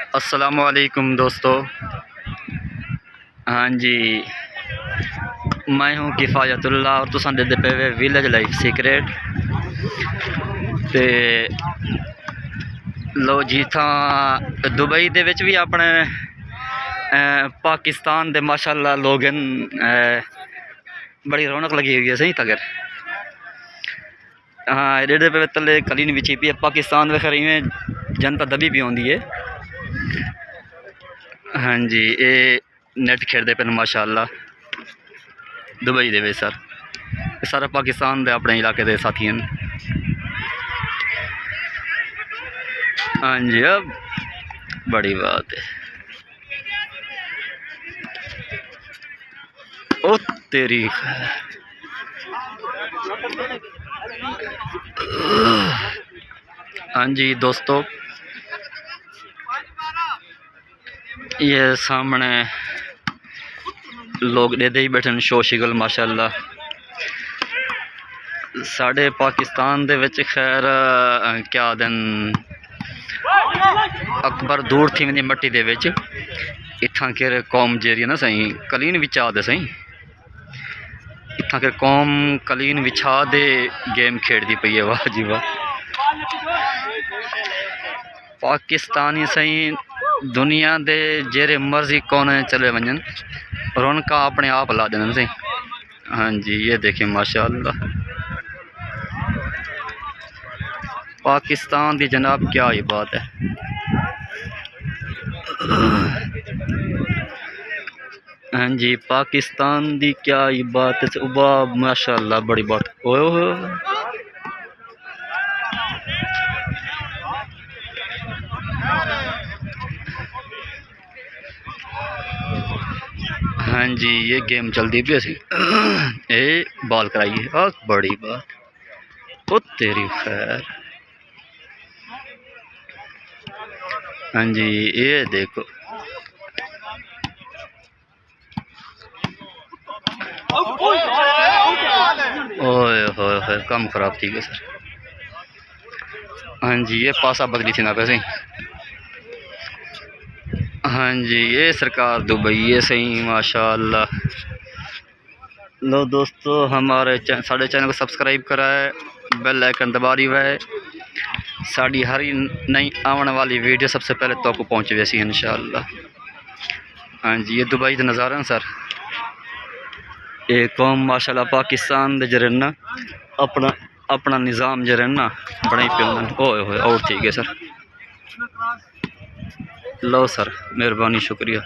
अस्सलामुअलैकुम दोस्तों। हाँ जी, मैं हूँ किफ़ायतुल्लाह और तुसां दे पे वे विलेज लाइफ सीक्रेट। ते लो जी थां दुबई दे विच भी अपने पाकिस्तान दे माशाअल्लाह लोग बड़ी रौनक लगी हुई है सही तगर। हाँ एडे पे तले कलीन बिछी पी है। पाकिस्तान में खैर इवें जनता दबी भी होंदी है। हाँ जी, ये नेट खेलते पे माशाअल्लाह दुबई दे सर सारा पाकिस्तान दे अपने इलाके दे साथी हैं। हाँ जी, अब बड़ी बात है। ओ तेरी हाँ जी दोस्तों, ये सामने लोग दे ही बैठे शो शिगल माशाअल्लाह। साढ़े पाकिस्तान दे विच खैर क्या दिन अकबर दूर थी वंदी मट्टी दे विच इत्थां केर कौम जेरी ना सही कलीन विछा दे सही इत्थां केर कौम कलीन विछा दे गेम खेड़दी पई है। वाह जी वाह। पाकिस्तानी सही दुनिया दे जेरे मर्जी कौन चले वजन रौनका अपने आप ला देना सही। हाँ जी, ये देखिए माशाअल्लाह पाकिस्तान दी जनाब क्या ही बात है। हाँ जी, पाकिस्तान दी क्या ही बात है। उबा माशाअल्लाह बड़ी बात। ओए हाँ जी, ये गेम चलती भी ऐसी ए बॉल कराइए। हाँ बड़ी बात। ओ तेरी खैर। हाँ जी, ये देखो ओए होए कम खराब थी गया सर। हाँ जी, ये पासा बदली थी ना पैसे। हाँ जी, ये सरकार दुबई ये सही माशाअल्लाह। लो दोस्तों, हमारे साढ़े चैनल को सब्सक्राइब कराए, बेल आइकन दबा रही है। साड़ी हर नई आने वाली वीडियो सबसे पहले तो आपको पहुँच वैसी इंशाअल्लाह। हाँ जी, ये दुबई का नज़ारा है सर। ये कौम माशाअल्लाह पाकिस्तान दे जरे ना अपना निज़ाम जरे ना बनाई पे ओए होए और ठीक है सर। लो सर, मेहरबानी शुक्रिया।